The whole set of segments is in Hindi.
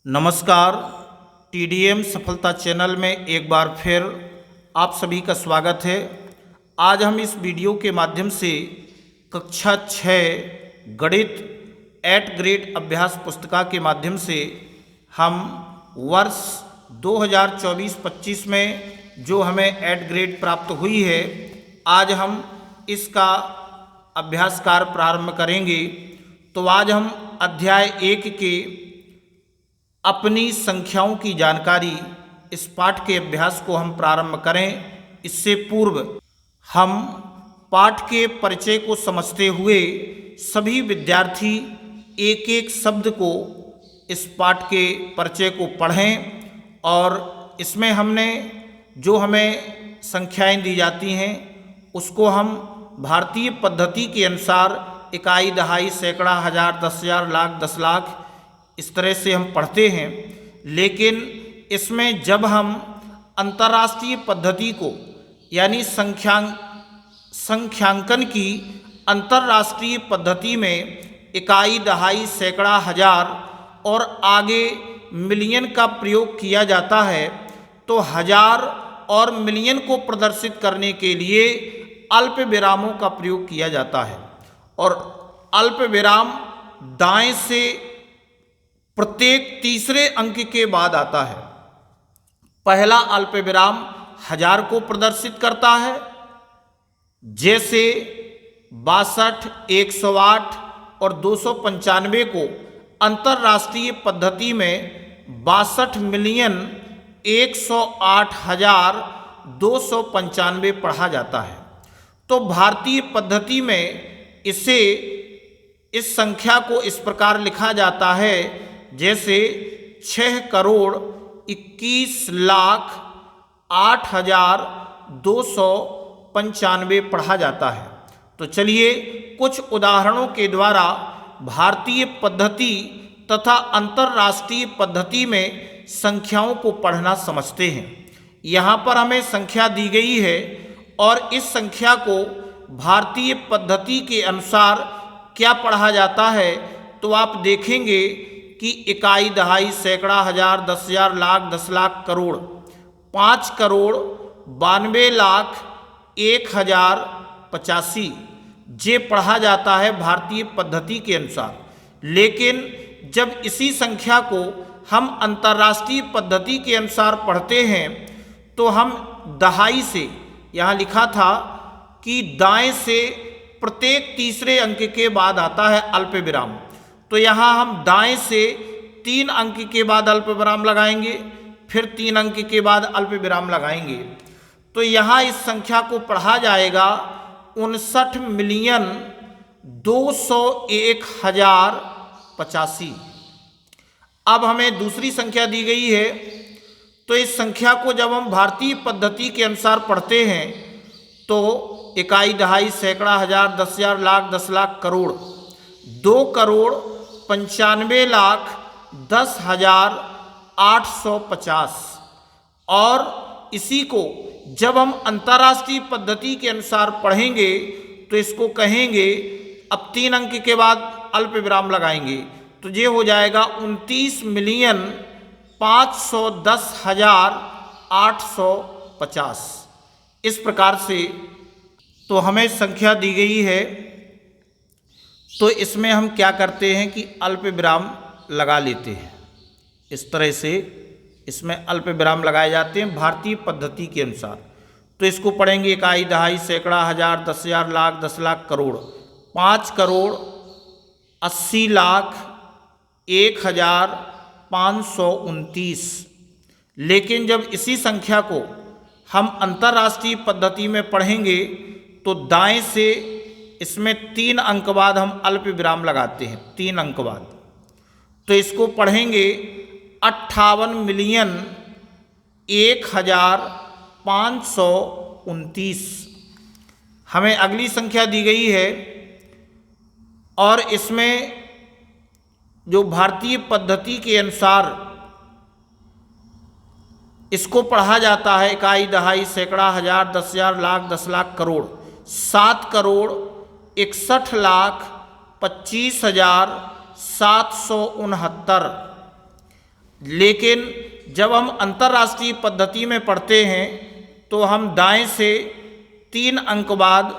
नमस्कार। टीडीएम सफलता चैनल में एक बार फिर आप सभी का स्वागत है। आज हम इस वीडियो के माध्यम से कक्षा 6 गणित 8 ग्रेड अभ्यास पुस्तिका के माध्यम से हम वर्ष 2024-25 में जो हमें 8 ग्रेड प्राप्त हुई है, आज हम इसका अभ्यास कार्य प्रारंभ करेंगे। तो आज हम अध्याय 1 के अपनी संख्याओं की जानकारी इस पाठ के अभ्यास को हम प्रारंभ करें। इससे पूर्व हम पाठ के परिचय को समझते हुए सभी विद्यार्थी एक एक शब्द को इस पाठ के परिचय को पढ़ें और इसमें हमने जो हमें संख्याएं दी जाती हैं उसको हम भारतीय पद्धति के अनुसार इकाई, दहाई, सैकड़ा, हजार, 10,000, लाख, 10 लाख इस तरह से हम पढ़ते हैं। लेकिन इसमें जब हम अंतर्राष्ट्रीय पद्धति को यानी संख्यांकन की अंतर्राष्ट्रीय पद्धति में इकाई, दहाई, सैकड़ा, हजार और आगे मिलियन का प्रयोग किया जाता है, तो हजार और मिलियन को प्रदर्शित करने के लिए अल्प विरामों का प्रयोग किया जाता है। और अल्प विराम दाएं से प्रत्येक तीसरे अंक के बाद आता है। पहला अल्प विराम हजार को प्रदर्शित करता है, जैसे 62, 108 और 295 को अंतर्राष्ट्रीय पद्धति में 62,108,295 पढ़ा जाता है। तो भारतीय पद्धति में इस संख्या को इस प्रकार लिखा जाता है, जैसे 6,21,08,295 पढ़ा जाता है। तो चलिए कुछ उदाहरणों के द्वारा भारतीय पद्धति तथा अंतर्राष्ट्रीय पद्धति में संख्याओं को पढ़ना समझते हैं। यहाँ पर हमें संख्या दी गई है और इस संख्या को भारतीय पद्धति के अनुसार क्या पढ़ा जाता है, तो आप देखेंगे कि इकाई, दहाई, सैकड़ा, हजार, 10,000, लाख, 10 लाख, करोड़, 5,92,01,085 ये पढ़ा जाता है भारतीय पद्धति के अनुसार। लेकिन जब इसी संख्या को हम अंतर्राष्ट्रीय पद्धति के अनुसार पढ़ते हैं तो हम दहाई से, यहाँ लिखा था कि दाएं से प्रत्येक तीसरे अंक के बाद आता है अल्प विराम, तो यहाँ हम दाएं से 3 अंक के बाद अल्प विराम लगाएंगे, फिर 3 अंक के बाद अल्प विराम लगाएंगे। तो यहाँ इस संख्या को पढ़ा जाएगा 59,201,085। अब हमें दूसरी संख्या दी गई है, तो इस संख्या को जब हम भारतीय पद्धति के अनुसार पढ़ते हैं तो इकाई, दहाई, सैकड़ा, हजार, 10,000, लाख, 10 लाख, करोड़, 2,95,10,850। और इसी को जब हम अंतर्राष्ट्रीय पद्धति के अनुसार पढ़ेंगे तो इसको कहेंगे, अब 3 अंक के बाद अल्प विराम लगाएंगे, तो ये हो जाएगा 29,510,850। इस प्रकार से तो हमें संख्या दी गई है, तो इसमें हम क्या करते हैं कि अल्प विराम लगा लेते हैं। इस तरह से इसमें अल्प विराम लगाए जाते हैं भारतीय पद्धति के अनुसार। तो इसको पढ़ेंगे इकाई, दहाई, सैकड़ा, हजार, 10,000, लाख, 10 लाख, करोड़, 5,80,01,529। लेकिन जब इसी संख्या को हम अंतर्राष्ट्रीय पद्धति में पढ़ेंगे तो दाएं से इसमें 3 अंक बाद हम अल्प विराम लगाते हैं, 3 अंक बाद। तो इसको पढ़ेंगे 58,01,529। हमें अगली संख्या दी गई है और इसमें जो भारतीय पद्धति के अनुसार इसको पढ़ा जाता है इकाई, दहाई, सैकड़ा, हजार, 10,000, लाख, 10 लाख, करोड़, 7,61,25,769। लेकिन जब हम अंतर्राष्ट्रीय पद्धति में पढ़ते हैं तो हम दाएं से 3 अंक बाद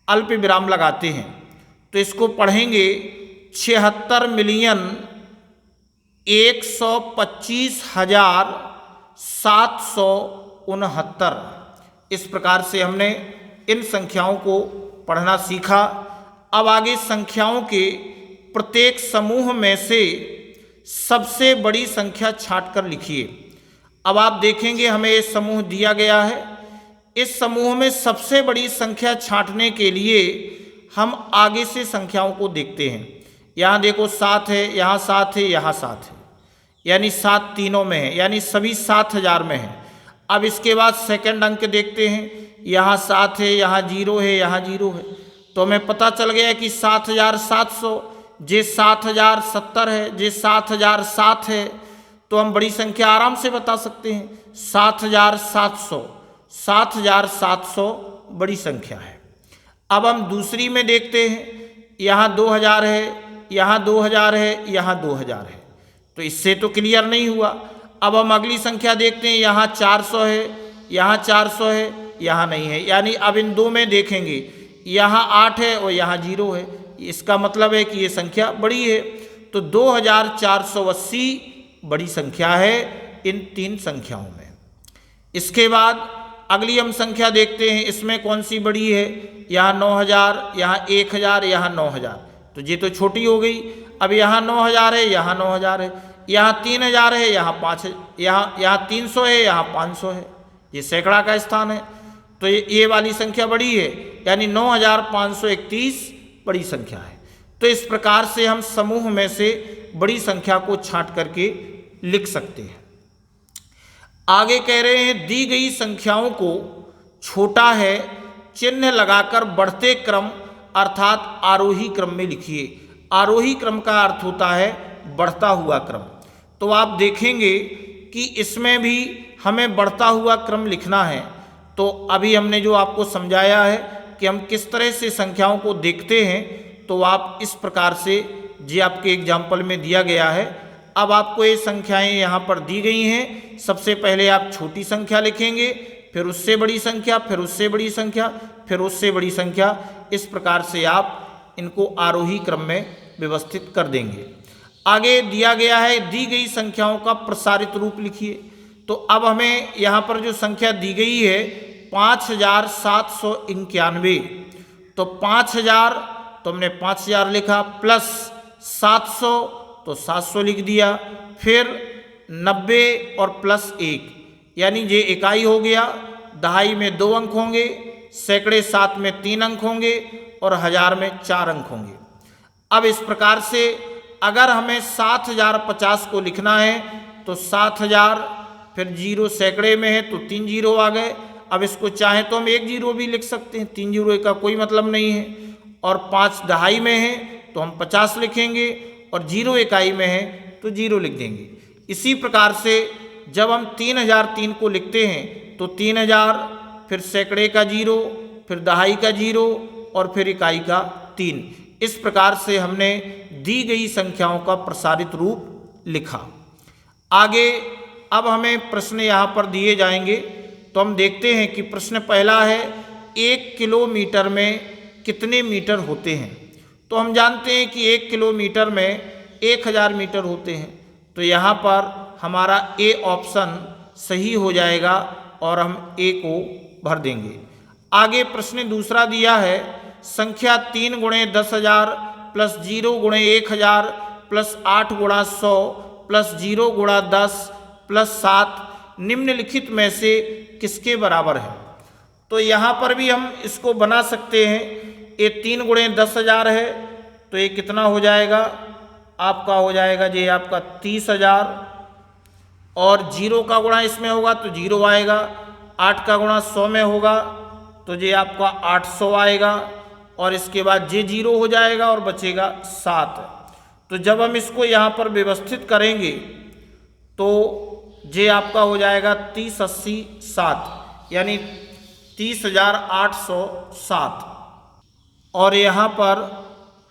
अल्प विराम लगाते हैं। तो इसको पढ़ेंगे 76,125,769। इस प्रकार से हमने इन संख्याओं को पढ़ना सीखा। अब आगे संख्याओं के प्रत्येक समूह में से सबसे बड़ी संख्या छांट कर लिखिए। अब आप देखेंगे हमें ये समूह दिया गया है। इस समूह में सबसे बड़ी संख्या छांटने के लिए हम आगे से संख्याओं को देखते हैं। यहाँ देखो 7 है, यहाँ 7 है, यहाँ 7 है, यानी 7 तीनों में है, यानी सभी 7,000 में है। अब इसके बाद सेकंड अंक देखते हैं, यहाँ 7 है, यहाँ 0 है, यहाँ 0 है। तो हमें पता चल गया कि 7,700, जे 7,070 है, जे 7,007 है। तो हम बड़ी संख्या आराम से बता सकते हैं 7,700। 7,700 बड़ी संख्या है। अब हम दूसरी में देखते हैं, यहाँ 2,000 है, यहाँ 2,000 है, यहाँ 2,000 है। तो इससे तो क्लियर नहीं हुआ। अब हम अगली संख्या देखते हैं, यहाँ 400 है, यहाँ 400 है, यहाँ नहीं है। यानी अब इन दो में देखेंगे, यहाँ 8 है और यहाँ 0 है। इसका मतलब है कि ये संख्या बड़ी है। तो 2,480 बड़ी संख्या है इन 3 संख्याओं में। इसके बाद अगली हम संख्या देखते हैं, इसमें कौन सी बड़ी है। यहाँ 9,000, यहाँ 1,000, यहाँ 9,000। तो ये तो छोटी हो गई। अब यहाँ 9,000 है, यहाँ 9,000 है, यहाँ 3,000 है, यहाँ 5, यहाँ 300 है, यहाँ 500 है। ये सैकड़ा का स्थान है। तो ये वाली संख्या बड़ी है, यानी 9,531 बड़ी संख्या है। तो इस प्रकार से हम समूह में से बड़ी संख्या को छांट करके लिख सकते हैं। आगे कह रहे हैं, दी गई संख्याओं को छोटा है चिन्ह लगाकर बढ़ते क्रम अर्थात आरोही क्रम में लिखिए। आरोही क्रम का अर्थ होता है बढ़ता हुआ क्रम। तो आप देखेंगे कि इसमें भी हमें बढ़ता हुआ क्रम लिखना है। तो अभी हमने जो आपको समझाया है कि हम किस तरह से संख्याओं को देखते हैं, तो आप इस प्रकार से, जी आपके एग्जाम्पल में दिया गया है। अब आपको ये संख्याएं यहाँ पर दी गई हैं। सबसे पहले आप छोटी संख्या लिखेंगे, फिर उससे बड़ी संख्या, फिर उससे बड़ी संख्या, फिर उससे बड़ी संख्या। इस प्रकार से आप इनको आरोही क्रम में व्यवस्थित कर देंगे। आगे दिया गया है, दी गई संख्याओं का प्रसारित रूप लिखिए। तो अब हमें यहाँ पर जो संख्या दी गई है 5,791। तो 5,000 तो हमने 5,000 लिखा, प्लस 700 तो 700 लिख दिया, फिर 90 और प्लस 1, यानी ये इकाई हो गया। दहाई में 2 अंक होंगे, सैकड़े 7 में 3 अंक होंगे और 1000 में 4 अंक होंगे। अब इस प्रकार से अगर हमें 7,050 को लिखना है तो 7,000, फिर 0 सैकड़े में है तो 3 जीरो आ गए। अब इसको चाहे तो हम 1 जीरो भी लिख सकते हैं, 3 जीरो का कोई मतलब नहीं है। और 5 दहाई में है तो हम 50 लिखेंगे, और 0 इकाई में है तो 0 लिख देंगे। इसी प्रकार से जब हम 3,003 को लिखते हैं तो 3,000, फिर सैकड़े का 0, फिर दहाई का 0 और फिर इकाई का 3। इस प्रकार से हमने दी गई संख्याओं का प्रसारित रूप लिखा। आगे अब हमें प्रश्न यहाँ पर दिए जाएंगे। तो हम देखते हैं कि प्रश्न पहला है, 1 किलोमीटर में कितने मीटर होते हैं। तो हम जानते हैं कि 1 किलोमीटर में 1000 मीटर होते हैं। तो यहाँ पर हमारा ए ऑप्शन सही हो जाएगा और हम ए को भर देंगे। आगे प्रश्न दूसरा दिया है, संख्या 3 × 10,000 प्लस 0 × 1,000 प्लस 8 × 100 प्लस 0 × 10 प्लस 7 निम्नलिखित में से किसके बराबर है। तो यहाँ पर भी हम इसको बना सकते हैं। ये 3 × 10,000 है तो ये कितना हो जाएगा, आपका हो जाएगा जी आपका 30,000, और 0 का गुणा इसमें होगा तो 0 आएगा, 8 का गुणा 100 में होगा तो ये आपका 800 आएगा, और इसके बाद ये 0 हो जाएगा और बचेगा 7। तो जब हम इसको यहाँ पर व्यवस्थित करेंगे तो ये आपका हो जाएगा 30, 80, 7, यानी 30,807। और यहाँ पर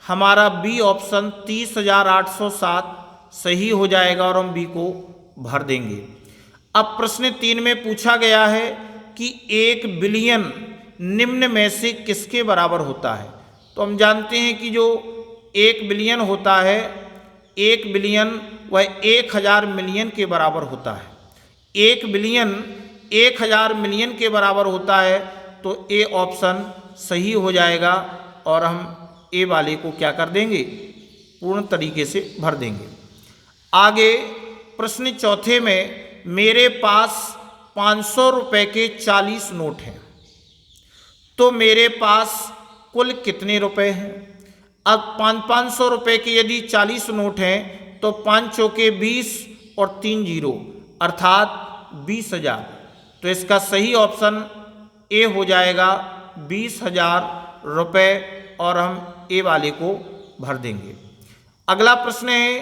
हमारा बी ऑप्शन 30,807 सही हो जाएगा और हम बी को भर देंगे। अब प्रश्न 3 में पूछा गया है कि 1 बिलियन निम्न में से किसके बराबर होता है। तो हम जानते हैं कि जो 1 बिलियन होता है, 1 बिलियन वह 1000 मिलियन के बराबर होता है। 1 बिलियन 1000 मिलियन के बराबर होता है, तो ए ऑप्शन सही हो जाएगा और हम ए वाले को क्या कर देंगे, पूर्ण तरीके से भर देंगे। आगे प्रश्न 4 में मेरे पास 500 रुपये के 40 नोट हैं, तो मेरे पास कुल कितने रुपए हैं। अब 500 रुपये के यदि 40 नोट हैं तो 5 चौके 20 और 3 जीरो अर्थात 20,000। तो इसका सही ऑप्शन ए हो जाएगा 20,000 रुपये और हम ए वाले को भर देंगे। अगला प्रश्न है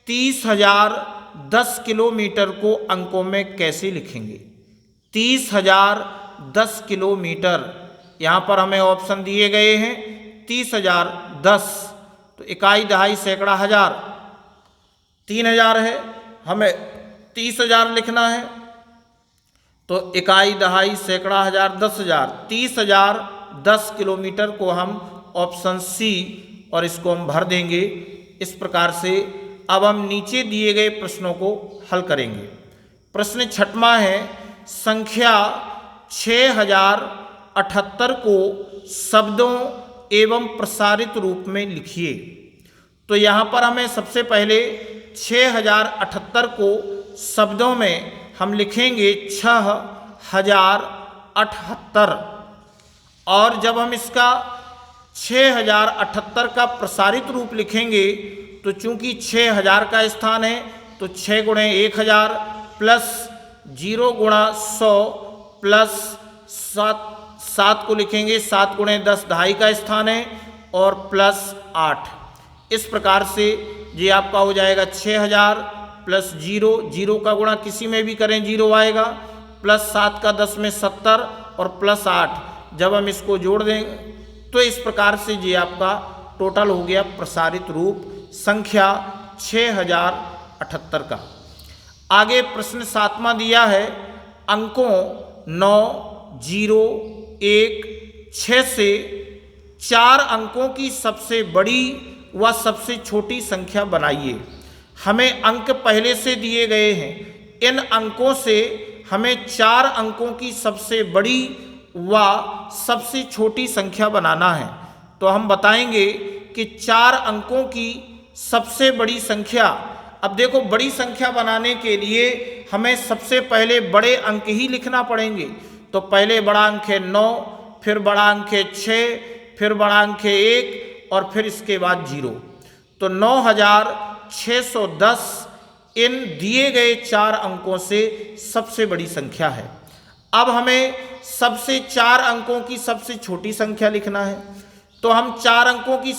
30,000 10 किलोमीटर को अंकों में कैसे लिखेंगे। 30,000 10 किलोमीटर, यहाँ पर हमें ऑप्शन दिए गए हैं 30,000 10, तो इकाई दहाई सैकड़ा हजार, 3,000 है, हमें 30,000 लिखना है, तो इकाई दहाई सैकड़ा हजार 10,000, 30,000 10 किलोमीटर को हम ऑप्शन सी और इसको हम भर देंगे। इस प्रकार से अब हम नीचे दिए गए प्रश्नों को हल करेंगे। प्रश्न 6वां है संख्या 6078 को शब्दों एवं प्रसारित रूप में लिखिए। तो यहाँ पर हमें सबसे पहले 6078 को शब्दों में हम लिखेंगे 6078, और जब हम इसका 6078 का प्रसारित रूप लिखेंगे तो चूंकि 6000 का स्थान है तो 6 गुणे 1000 प्लस 0 गुणा 100 प्लस 7 को लिखेंगे 7 गुणे 10 ढाई का स्थान है और प्लस 8। इस प्रकार से ये आपका हो जाएगा 6000 प्लस 0 का गुणा किसी में भी करें 0 आएगा, प्लस 7 का 10 में 70 और प्लस 8। जब हम इसको जोड़ देंगे तो इस प्रकार से ये आपका टोटल हो गया प्रसारित रूप संख्या 6078 का। आगे प्रश्न 7वां दिया है अंकों 9, 0, 1, 6 से 4 अंकों की सबसे बड़ी व सबसे छोटी संख्या बनाइए। हमें अंक पहले से दिए गए हैं, इन अंकों से हमें 4 अंकों की सबसे बड़ी व सबसे छोटी संख्या बनाना है। तो हम बताएंगे कि 4 अंकों की सबसे बड़ी संख्या, अब देखो बड़ी संख्या बनाने के लिए हमें सबसे पहले बड़े अंक ही लिखना पड़ेंगे। तो पहले बड़ा अंक है 9, फिर बड़ा अंक है 6, फिर बड़ा अंक है 1 और फिर इसके बाद 0। तो 9610 इन दिए गए 4 अंकों से सबसे बड़ी संख्या है। अब हमें सबसे 4 अंकों की सबसे छोटी संख्या लिखना है। तो हम 4 अंकों की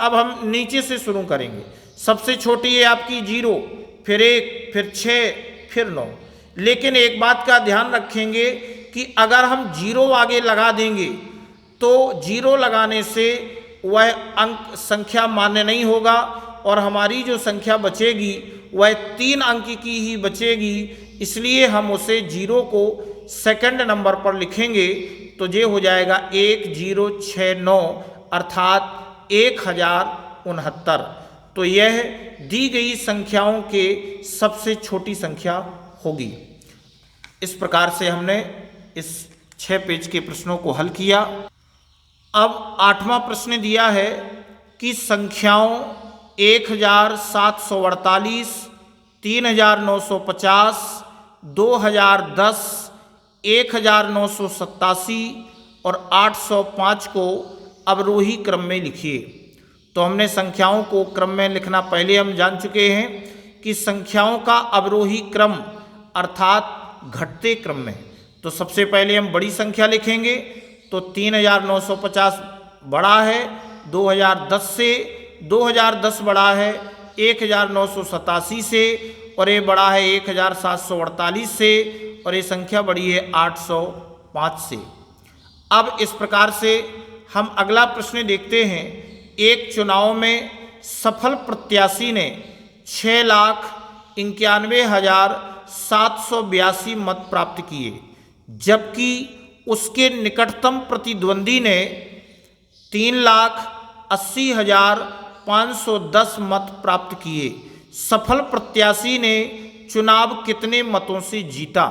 अब हम नीचे से शुरू करेंगे। सबसे छोटी है आपकी 0, फिर 1, फिर 6, फिर 9। लेकिन एक बात का ध्यान रखेंगे कि अगर हम 0 आगे लगा देंगे तो 0 लगाने से वह अंक संख्या मान्य नहीं होगा और हमारी जो संख्या बचेगी वह 3 अंक की ही बचेगी। इसलिए हम उसे 0 को सेकंड नंबर पर लिखेंगे। तो ये हो जाएगा 1069 अर्थात 1069। तो यह दी गई संख्याओं के सबसे छोटी संख्या होगी। इस प्रकार से हमने इस 6 पेज के प्रश्नों को हल किया। अब 8वां प्रश्न दिया है कि संख्याओं 1748, 3950, 2010, 1987 और 805 को अवरोही क्रम में लिखिए। तो हमने संख्याओं को क्रम में लिखना पहले हम जान चुके हैं कि संख्याओं का अवरोही क्रम अर्थात घटते क्रम में। तो सबसे पहले हम बड़ी संख्या लिखेंगे। तो 3950 बड़ा है 2010 से, 2010 बड़ा है 1987 से और ये बड़ा है 1748 से और ये संख्या बड़ी है 805 से। अब इस प्रकार से हम अगला प्रश्न देखते हैं। एक चुनाव में सफल प्रत्याशी ने 6,91,782 मत प्राप्त किए, जबकि उसके निकटतम प्रतिद्वंदी ने 3,80,510 मत प्राप्त किए। सफल प्रत्याशी ने चुनाव कितने मतों से जीता?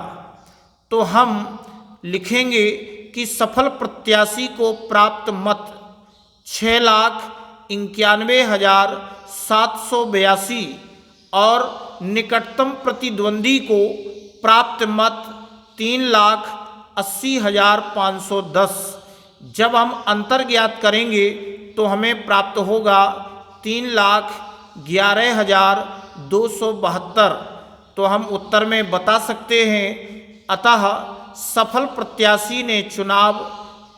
तो हम लिखेंगे कि सफल प्रत्याशी को प्राप्त मत 6,91,782 और निकटतम प्रतिद्वंदी को प्राप्त मत 3,80,510। जब हम अंतर ज्ञात करेंगे तो हमें प्राप्त होगा 3,11,272। तो हम उत्तर में बता सकते हैं, अतः सफल प्रत्याशी ने चुनाव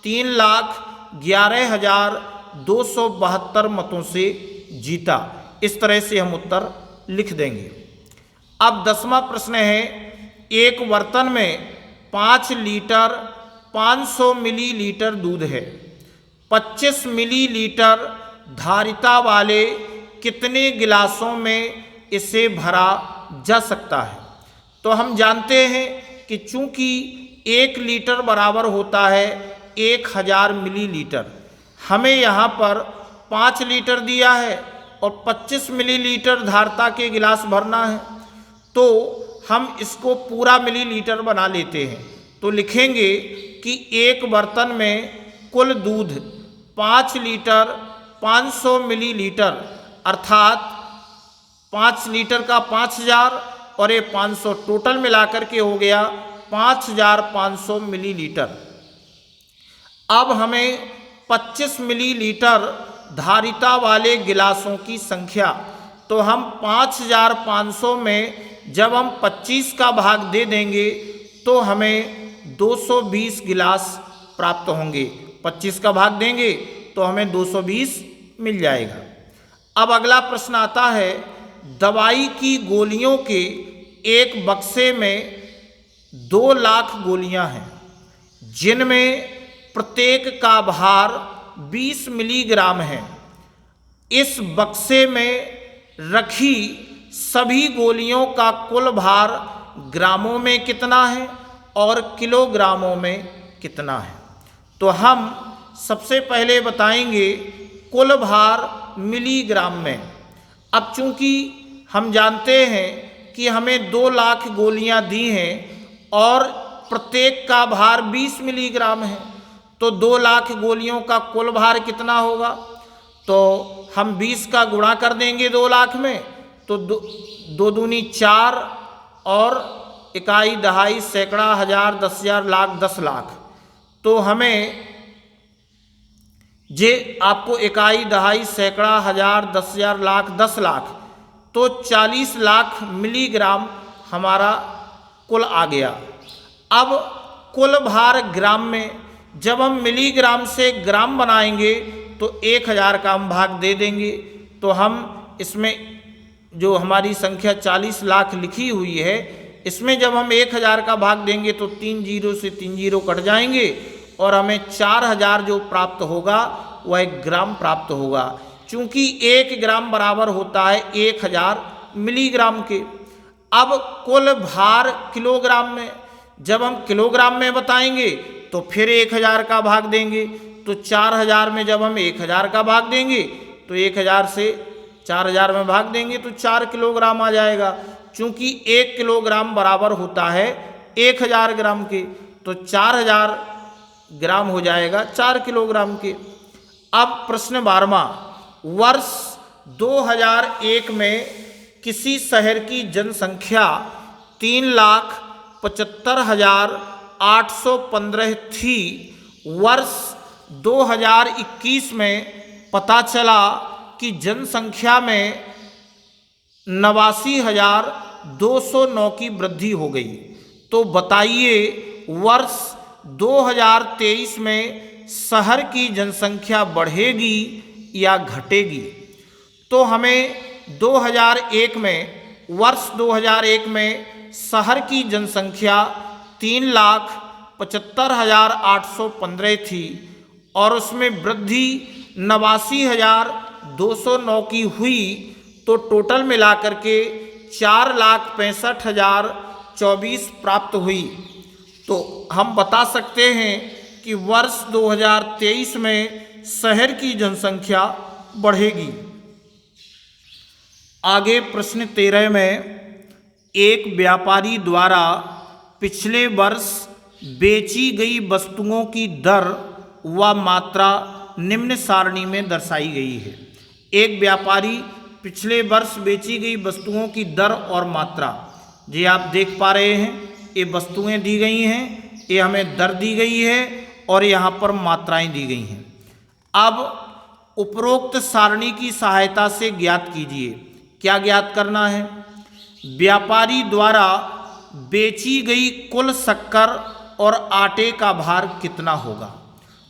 3,11,272 मतों से जीता। इस तरह से हम उत्तर लिख देंगे। अब 10वां प्रश्न है, एक बर्तन में 5 लीटर 500 मिलीलीटर दूध है। 25 मिलीलीटर धारिता वाले कितने गिलासों में इसे भरा जा सकता है? तो हम जानते हैं कि चूंकि 1 लीटर बराबर होता है 1000 मिलीलीटर, हमें यहाँ पर 5 लीटर दिया है और 25 मिलीलीटर धारिता के गिलास भरना है, तो हम इसको पूरा मिलीलीटर बना लेते हैं। तो लिखेंगे कि एक बर्तन में कुल दूध 5 लीटर 500 मिलीलीटर, अर्थात 5 लीटर का 5000 और ये 500 टोटल मिलाकर के हो गया 5500 मिलीलीटर। अब हमें 25 मिलीलीटर धारिता वाले गिलासों की संख्या, तो हम 5500 में जब हम 25 का भाग दे देंगे तो हमें 220 गिलास प्राप्त होंगे। 25 का भाग देंगे तो हमें 220 मिल जाएगा। अब अगला प्रश्न आता है, दवाई की गोलियों के एक बक्से में 2 लाख गोलियां हैं, जिनमें प्रत्येक का भार 20 मिलीग्राम है। इस बक्से में रखी सभी गोलियों का कुल भार ग्रामों में कितना है और किलोग्रामों में कितना है? तो हम सबसे पहले बताएंगे कुल भार मिलीग्राम में। अब चूंकि हम जानते हैं कि हमें 2 लाख गोलियां दी हैं और प्रत्येक का भार 20 मिलीग्राम है, तो 2 लाख गोलियों का कुल भार कितना होगा? तो हम 20 का गुणा कर देंगे 2 लाख में, तो 2 दूनी 4 और इकाई दहाई सैकड़ा हजार 10,000 लाख 10 लाख। तो हमें जे आपको इकाई दहाई सैकड़ा हजार 10,000 लाख 10 लाख, तो 40 लाख मिलीग्राम हमारा कुल आ गया। अब कुल भार ग्राम में जब हम मिलीग्राम से ग्राम बनाएंगे तो 1000 का हम भाग दे देंगे, तो हम इसमें जो हमारी संख्या 40 लाख लिखी हुई है, इसमें जब हम 1000 का भाग देंगे तो 3 जीरो से 3 जीरो कट जाएंगे और हमें 4000 जो प्राप्त होगा वह 1 ग्राम प्राप्त होगा, चूंकि 1 ग्राम बराबर होता है 1000 मिलीग्राम के। अब कुल भार किलोग्राम में, जब हम किलोग्राम में बताएंगे तो फिर 1000 का भाग देंगे, तो 4000 में जब हम 1000 का भाग देंगे तो 1000 से 4000 में भाग देंगे तो 4 किलोग्राम आ जाएगा, चूंकि 1 किलोग्राम बराबर होता है 1000 ग्राम के, तो 4000 ग्राम हो जाएगा 4 किलोग्राम के। अब प्रश्न 12वां, वर्ष 2001 में किसी शहर की जनसंख्या 3,75,815 थी। वर्ष 2021 में पता चला कि जनसंख्या में 89,209 की वृद्धि हो गई। तो बताइए वर्ष 2023 में शहर की जनसंख्या बढ़ेगी या घटेगी? तो हमें 2001 में, वर्ष 2001 में शहर की जनसंख्या 3,75,815 थी और उसमें वृद्धि 89,209 की हुई, तो तो टोटल मिलाकर के 4,65,024 प्राप्त हुई। तो हम बता सकते हैं कि वर्ष 2023 में शहर की जनसंख्या बढ़ेगी। आगे प्रश्न 13 में, एक व्यापारी द्वारा पिछले वर्ष बेची गई वस्तुओं की दर व मात्रा निम्न सारणी में दर्शाई गई है। एक व्यापारी पिछले वर्ष बेची गई वस्तुओं की दर और मात्रा, ये आप देख पा रहे हैं, ये वस्तुएं दी गई हैं, ये हमें दर दी गई है और यहाँ पर मात्राएं दी गई हैं। अब उपरोक्त सारणी की सहायता से ज्ञात कीजिए। क्या ज्ञात करना है? व्यापारी द्वारा बेची गई कुल शक्कर और आटे का भार कितना होगा।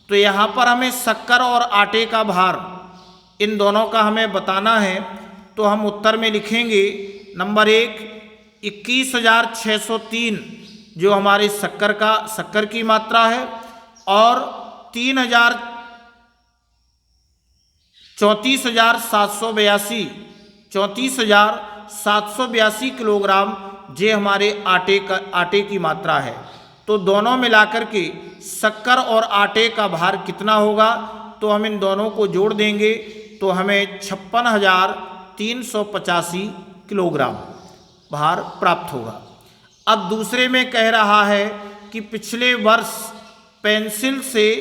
तो यहाँ पर हमें शक्कर और आटे का भार इन दोनों का हमें बताना है। तो हम उत्तर में लिखेंगे नंबर 1 21,603 जो हमारे शक्कर की मात्रा है, और 34,782 किलोग्राम ये हमारे आटे की मात्रा है। तो दोनों मिलाकर के शक्कर और आटे का भार कितना होगा, तो हम इन दोनों को जोड़ देंगे तो हमें 56,385 किलोग्राम भार प्राप्त होगा। अब दूसरे में कह रहा है कि पिछले वर्ष पेंसिल से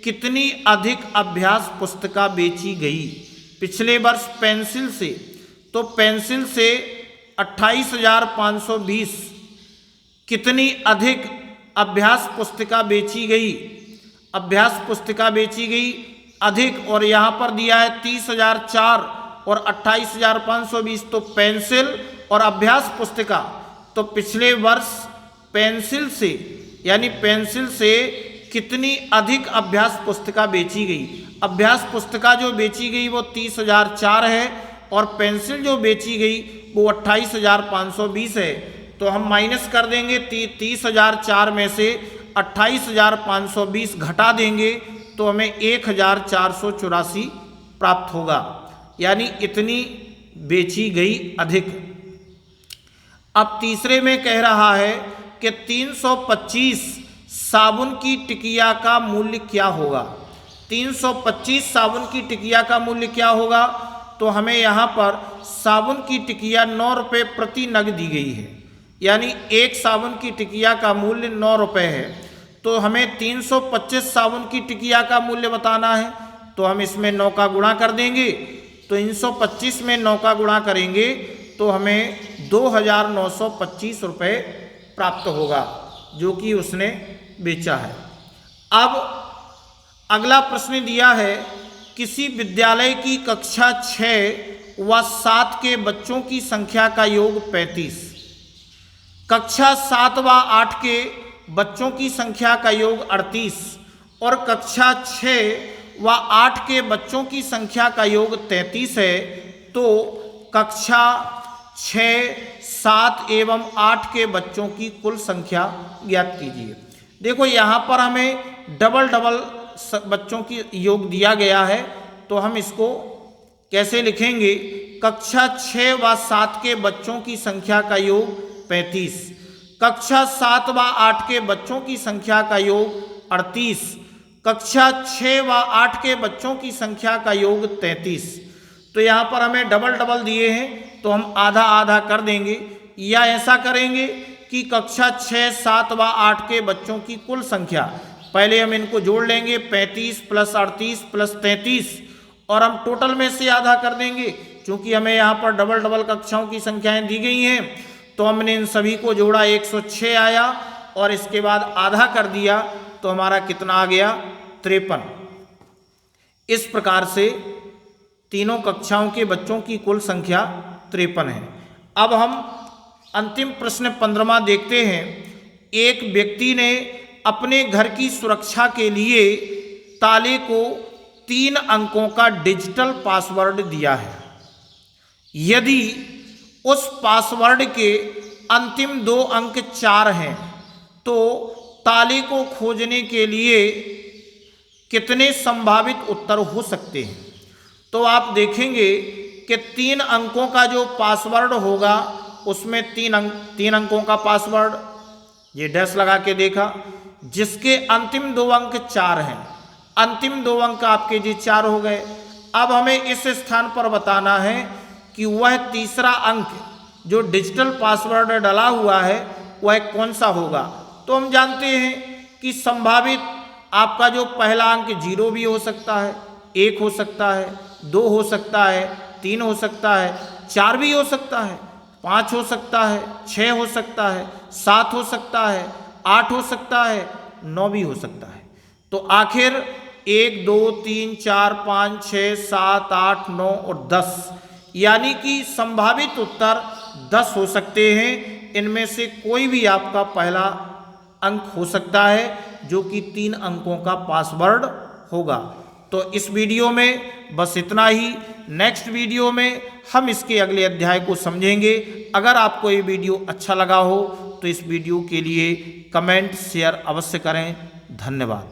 कितनी अधिक अभ्यास पुस्तिका बेची गई। पिछले वर्ष पेंसिल से, तो पेंसिल से 28,520 कितनी अधिक अभ्यास पुस्तिका बेची गई। अभ्यास पुस्तिका बेची गई अधिक, और यहाँ पर दिया है 30,004 और 28,520, तो पेंसिल और अभ्यास पुस्तिका। तो पिछले वर्ष पेंसिल से, यानी पेंसिल से कितनी अधिक अभ्यास पुस्तिका बेची गई। अभ्यास पुस्तिका जो बेची गई वो 30,004 है और पेंसिल जो बेची गई वो 28,520 है। तो हम माइनस कर देंगे 30,004 में से 28,520 घटा देंगे तो हमें 1,484 प्राप्त होगा, यानी इतनी बेची गई अधिक। अब तीसरे में कह रहा है कि 325 साबुन की टिकिया का मूल्य क्या होगा। 325 साबुन की टिकिया का मूल्य क्या होगा, तो हमें यहाँ पर साबुन की टिकिया 9 रुपये प्रति नग दी गई है, यानी एक साबुन की टिकिया का मूल्य 9 रुपये है। तो हमें 325 साबुन की टिकिया का मूल्य बताना है, तो हम इसमें 9 का गुणा कर देंगे। तो 325 में 9 का गुणा करेंगे तो हमें 2,925 रुपये प्राप्त होगा, जो कि उसने बेचा है। अब अगला प्रश्न दिया है, किसी विद्यालय की कक्षा 6 व 7 के बच्चों की संख्या का योग 35। कक्षा 7 व 8 के बच्चों की संख्या का योग 38 और कक्षा 6 व 8 के बच्चों की संख्या का योग 33 है। तो कक्षा 6, 7 एवं 8 के बच्चों की कुल संख्या ज्ञात कीजिए। देखो यहाँ पर हमें डबल बच्चों की योग दिया गया है, तो हम इसको कैसे लिखेंगे। कक्षा 6 व 7 के बच्चों की संख्या का योग 35, कक्षा 7 व 8 के बच्चों की संख्या का योग 38, कक्षा 6 व 8 के बच्चों की संख्या का योग 33। तो यहाँ पर हमें डबल दिए हैं, तो हम आधा आधा कर देंगे, या ऐसा करेंगे कि कक्षा 6, 7 व 8 के बच्चों की कुल संख्या, पहले हम इनको जोड़ लेंगे 35 + 38 + 33 और हम टोटल में से आधा कर देंगे। क्योंकि हमें यहाँ पर डबल कक्षाओं की संख्याएं दी गई हैं, तो हमने इन सभी को जोड़ा 106 आया और इसके बाद आधा कर दिया तो हमारा कितना आ गया 53। इस प्रकार से तीनों कक्षाओं के बच्चों की कुल संख्या 53 है। अब हम अंतिम प्रश्न 15वां देखते हैं। एक व्यक्ति ने अपने घर की सुरक्षा के लिए ताले को 3 अंकों का डिजिटल पासवर्ड दिया है। यदि उस पासवर्ड के अंतिम 2 अंक 4 हैं तो ताले को खोजने के लिए कितने संभावित उत्तर हो सकते हैं। तो आप देखेंगे कि 3 अंकों का जो पासवर्ड होगा उसमें 3 अंकों का पासवर्ड, ये डैश लगा के देखा, जिसके अंतिम 2 अंक 4 हैं। अंतिम 2 अंक आपके जी 4 हो गए। अब हमें इस स्थान पर बताना है कि वह तीसरा अंक जो डिजिटल पासवर्ड डला हुआ है वह कौन सा होगा। तो हम जानते हैं कि संभावित आपका जो पहला अंक 0 भी हो सकता है, 1 हो सकता है, 2 हो सकता है, 3 हो सकता है, 4 भी हो सकता है, 5 हो सकता है, 6 हो सकता है, 7 हो सकता है, 8 हो सकता है, 9 भी हो सकता है। तो आखिर 1, 2, 3, 4, 5, 6, 7, 8, 9 और 10, यानी कि संभावित उत्तर 10 हो सकते हैं। इनमें से कोई भी आपका पहला अंक हो सकता है जो कि 3 अंकों का पासवर्ड होगा। तो इस वीडियो में बस इतना ही। नेक्स्ट वीडियो में हम इसके अगले अध्याय को समझेंगे। अगर आपको ये वीडियो अच्छा लगा हो तो इस वीडियो के लिए कमेंट शेयर अवश्य करें। धन्यवाद।